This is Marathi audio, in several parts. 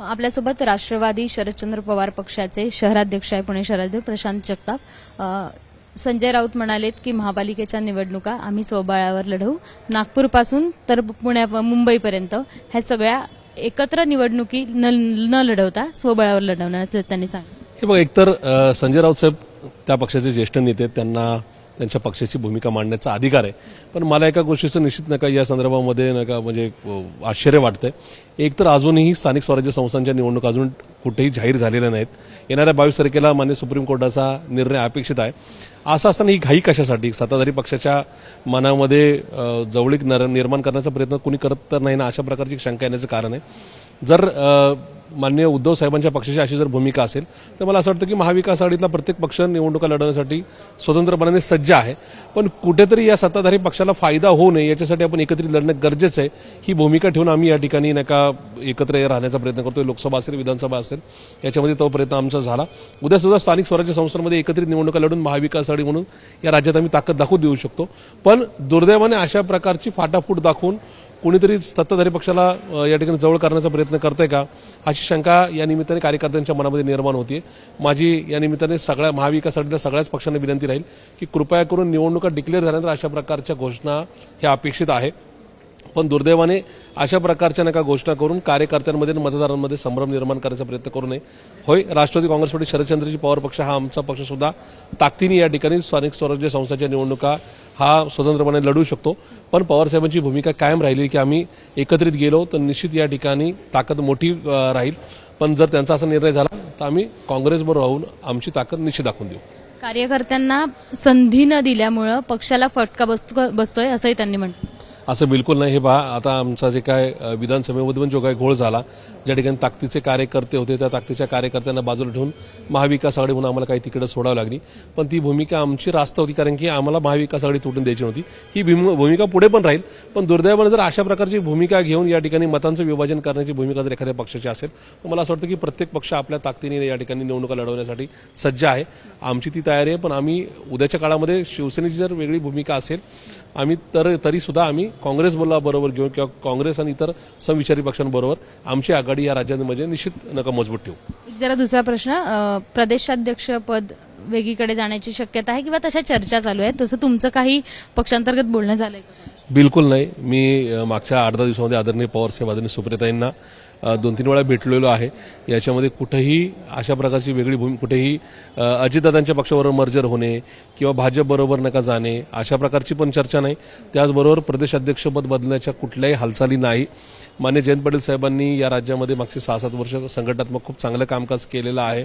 आपल्यासोबत राष्ट्रवादी शरदचंद्र पवार पक्षाचे शहराध्यक्ष आहे पुणे शहराध्यक्ष प्रशांत जगताप. संजय राऊत म्हणालेत की महापालिकेच्या निवडणुका आम्ही स्वबळावर लढवू. नागपूरपासून तर मुंबईपर्यंत ह्या सगळ्या एकत्र निवडणुकी न लढवता स्वबळावर लढवणार असल्याचं त्यांनी सांगितलं. हे बघा, एकतर संजय राऊत साहेब त्या पक्षाचे ज्येष्ठ नेते, त्यांना त्यांच्या पक्षाची भूमिका मांडण्याचा अधिकार आहे. पण मला एका गोष्टीचं निश्चित नका या संदर्भामध्ये नका म्हणजे आश्चर्य वाटतंय. एक तर अजूनही स्थानिक स्वराज्य संस्थांच्या निवडणुका अजून कुठेही जाहीर झालेल्या नाहीत. येणाऱ्या 22 तारखेला मान्य सुप्रीम कोर्टाचा निर्णय अपेक्षित आहे. असं असताना ही घाई कशासाठी? सत्ताधारी पक्षाच्या मनामध्ये जवळीक निर्माण करण्याचा प्रयत्न कोणी करत तर नाही ना, अशा प्रकारची शंका येण्याचं कारण आहे. जर माननीय उद्धव साहेबांच्या पक्षाची अशी जर भूमिका असेल तर मला असं वाटतं की महाविकास आघाडीतला प्रत्येक पक्ष निवडणुका लढवण्यासाठी स्वतंत्रपणाने सज्ज आहे. पण कुठेतरी या सत्ताधारी पक्षाला फायदा होऊ नये याच्यासाठी आपण एकत्रित लढणं गरजेचं आहे. ही भूमिका ठेवून आम्ही या ठिकाणी नका एकत्र राहण्याचा प्रयत्न करतोय. लोकसभा असेल, विधानसभा असेल, याच्यामध्ये तो प्रयत्न आमचा झाला. उद्या सुद्धा स्थानिक स्वराज्य संस्थांमध्ये एकत्रित निवडणुका लढून महाविकास आघाडी म्हणून या राज्यात आम्ही ताकद दाखवून देऊ शकतो. पण दुर्दैवाने अशा प्रकारची फाटाफूट दाखवून कोणीतरी सत्ताधारी पक्षाला या ठिकाणी जवळ करण्याचा प्रयत्न करतंय का, अशी शंका या निमित्ताने कार्यकर्त्यांच्या मनामध्ये निर्माण होतीये. माझी या निमित्ताने सगळ्या महाविकास आघाडीच्या सगळ्याच पक्षांना विनंती राहील की कृपया करून निवडणुका डिक्लेअर झाल्यानंतर अशा प्रकारच्या घोषणा ह्या अपेक्षित आहे. पण दुर्दैवाने अशा प्रकारच्या नका घोषणा करून कार्यकर्त्यांमध्ये आणि मतदारांमध्ये संभ्रम निर्माण करायचा प्रयत्न करू नये. होय, राष्ट्रवादी काँग्रेस पार्टी शरदचंद्रजी पवार पक्ष हा आमचा पक्ष सुद्धा ताकदीने या ठिकाणी स्थानिक स्वराज्य संस्थांच्या निवडणुका हा स्वतंत्रपणे लढू शकतो. पण पवारसाहेबांची भूमिका कायम राहिली की आम्ही एकत्रित गेलो तर निश्चित या ठिकाणी ताकद मोठी राहील. पण जर त्यांचा असा निर्णय झाला तर आम्ही काँग्रेसबरोबर राहून आमची ताकद निश्चित दाखवून देऊ. कार्यकर्त्यांना संधी न दिल्यामुळे पक्षाला फटका बसतोय असंही त्यांनी म्हटलं. असं बिलकुल नाही. हे पहा, आता आमचा जे काय विधानसभेमध्ये जो काय घोळ झाला, ज्या ठिकाणी ताकदीचे कार्यकर्ते होते त्या ताकदीच्या कार्यकर्त्यांना बाजूला ठेवून महाविकास आघाडी म्हणून आम्हाला काही तिकडे सोडावं लागली. पण ती भूमिका आमची रास्त होती, कारण की आम्हाला महाविकास आघाडी तुटून द्यायची नव्हती. ही भूमिका पुढे पण राहील. पण दुर्दैवाने जर अशा प्रकारची भूमिका घेऊन या ठिकाणी मतांचं विभाजन करण्याची भूमिका जर एखाद्या पक्षाची असेल तर मला असं वाटतं की प्रत्येक पक्ष आपल्या ताकदीने या ठिकाणी निवडणुका लढवण्यासाठी सज्ज आहे. आमची ती तयारी आहे. पण आम्ही उद्याच्या काळामध्ये शिवसेनेची जर वेगळी भूमिका असेल आम्ही तरी सुद्धा आम्ही काँग्रेस बरोबर घेऊन किंवा काँग्रेस आणि इतर समविचारी पक्षांबरोबर आमची आघाडी या राज्यामध्ये निश्चित नका मजबूत ठेवू. जरा दुसरा प्रश्न, प्रदेशाध्यक्ष पद वेगळीकडे जाण्याची शक्यता आहे किंवा तशा चर्चा चालू आहेत, तसं तुमचं काही पक्षांतर्गत बोलणं झालंय का? बिलकुल नाही. मी मागच्या 8-10 दिवसामध्ये आदरणीय पवारसाहेब, आदरणीय सुप्रियाताईंना 2-3 वेळा भेटलेलो आहे. याच्यामध्ये कुठेही अशा प्रकारची वेगळी कुठेही अजितदादांच्या पक्षाबरोबर मर्जर होणे किंवा भाजपबरोबर नका जाणे अशा प्रकारची पण चर्चा नाही. त्याचबरोबर प्रदेशाध्यक्षपद बदलण्याच्या कुठल्याही हालचाली नाही. मान्य जयंत पाटील साहेबांनी या राज्यामध्ये मागची 6-7 वर्ष संघटनात्मक खूप चांगलं कामकाज केलेलं आहे.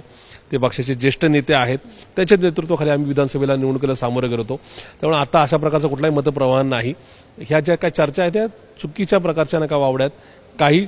ते पक्षाचे ज्येष्ठ नेते आहेत. त्यांच्या नेतृत्वाखाली आम्ही विधानसभेला निवडणुकीला सामोरं गेलो होतो. त्यामुळे आता अशा प्रकारचा कुठलाही मतप्रवाह नाही. ह्या ज्या काही चर्चा आहेत त्या चुकीच्या प्रकारच्या नका वावड्यात. काही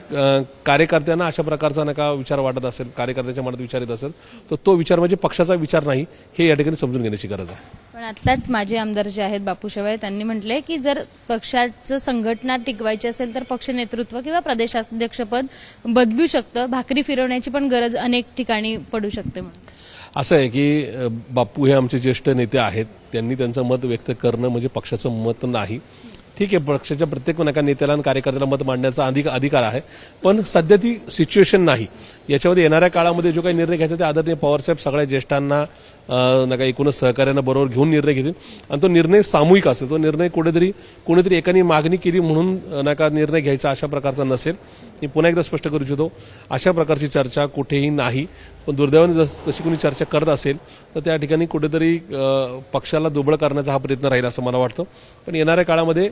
कार्यकर्त्यांना अशा प्रकारचा नका विचार वाटत असेल, कार्यकर्त्याच्या मनात विचार येत असेल तर तो विचार म्हणजे पक्षाचा विचार नाही, हे या ठिकाणी समजून घेण्याची गरज आहे. पण आत्ताच माजी आमदार जे आहेत बापू शेवाळे त्यांनी म्हटलंय की जर पक्षाचं संघटना टिकवायची असेल तर पक्ष नेतृत्व किंवा प्रदेशाध्यक्षपद बदलू शकतं, भाकरी फिरवण्याची पण गरज अनेक ठिकाणी पडू शकते म्हणून. असं आहे की बापू हे आमचे ज्येष्ठ नेते आहेत. त्यांनी त्यांचं मत व्यक्त करणं म्हणजे पक्षाचं मत नाही. ठीक आहे, पक्षाच्या प्रत्येक नका नेत्याला आणि कार्यकर्त्याला मत मांडण्याचा अधिकार आहे. पण सध्या ती सिच्युएशन नाही. याच्यामध्ये येणाऱ्या काळामध्ये जो काही निर्णय घ्यायचा ते आदरणीय पवारसाहेब सगळ्या ज्येष्ठांना नका एकूणच सहकार्यांना बरोबर घेऊन निर्णय घेतील आणि तो निर्णय सामूहिक असेल. तो निर्णय कोणीतरी एकाने मागणी केली म्हणून नका निर्णय घ्यायचा अशा प्रकारचा नसेल. मी पुन्हा एकदा स्पष्ट करू इच्छितो, अशा प्रकारची चर्चा कुठेही नाही. पण दुर्दैवाने तशी कोणी चर्चा करत असेल तर त्या ठिकाणी कुठेतरी पक्षाला दुबळ करण्याचा हा प्रयत्न राहील असं मला वाटतं. पण येणाऱ्या काळामध्ये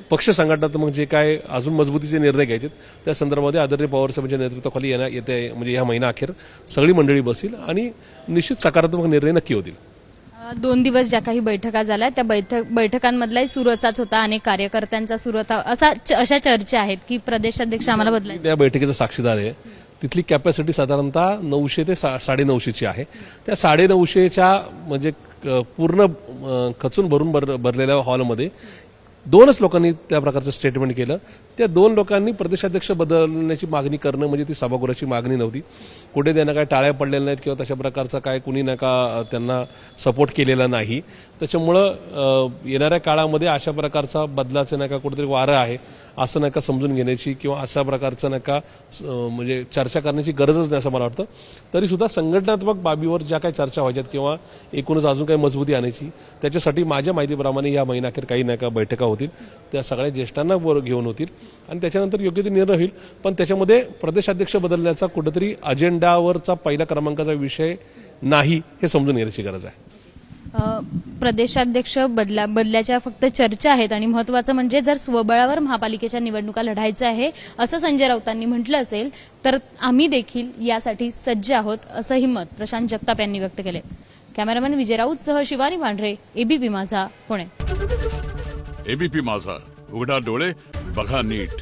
पक्ष संघटनात्मक जे काय अजून मजबूतीचे निर्णय घ्यायचे त्या संदर्भामध्ये आदरणीय पवारसाहेबांच्या नेतृत्वाखाली येते म्हणजे ह्या महिना अखेर सगळी मंडळी बसील आणि निश्चित सकारात्मक निर्णय नक्की होतील. 2 दिवस ज्या काही बैठका झाल्या त्या बैठकांमधलाही सूर असाच होता, अनेक कार्यकर्त्यांचा सूर होता. अशा चर्चा आहेत की प्रदेशाध्यक्ष आम्हाला बदलायचे. त्या बैठकीचा साक्षीदार आहे. तिथली कॅपॅसिटी साधारणतः 900 ते 950ची आहे. त्या 950च्या म्हणजे पूर्ण खचून भरून भरलेल्या हॉलमध्ये 2च लोकांनी त्या प्रकारचं स्टेटमेंट केलं. त्या 2 लोकांनी प्रदेशाध्यक्ष बदलण्याची मागणी करणं म्हणजे ती सभागृहाची मागणी नव्हती. कुठे त्यांना काय टाळ्या पडलेल्या नाहीत किंवा तशा प्रकारचा काय कुणी नका त्यांना सपोर्ट केलेला नाही. त्याच्यामुळं येणाऱ्या काळामध्ये अशा प्रकारचा बदलाचं नका कुठेतरी वारं आहे असं नका समजून घेण्याची किंवा अशा प्रकारचं नका म्हणजे चर्चा करण्याची गरजच नाही असं मला वाटतं. तरीसुद्धा संघटनात्मक बाबीवर ज्या काही चर्चा व्हायच्यात किंवा एकूणच अजून काही मजबूती आणायची त्याच्यासाठी माझ्या माहितीप्रमाणे या महिन्याखेर काही नका बैठका होतील, त्या सगळ्या ज्येष्ठांना वर घेऊन होतील आणि त्याच्यानंतर योग्य ते निर्णय होईल. पण त्याच्यामध्ये प्रदेशाध्यक्ष बदलण्याचा कुठेतरी अजेंडावरचा पहिल्या क्रमांकाचा विषय नाही हे समजून घेण्याची गरज आहे. प्रदेशाध्यक्ष बदल्याच्या फक्त चर्चा आहेत आणि महत्वाचं म्हणजे जर स्वबळावर महापालिकेच्या निवडणुका लढायचं आहे असं संजय राऊतांनी म्हटलं असेल तर आम्ही देखील यासाठी सज्ज आहोत असंही मत प्रशांत जगताप यांनी व्यक्त केले. कॅमेरामॅन विजय राऊतसह शिवानी पांढरे, एबीपी माझा, पुणे. एबीपी माझा, उघडा डोळे बघा नीट.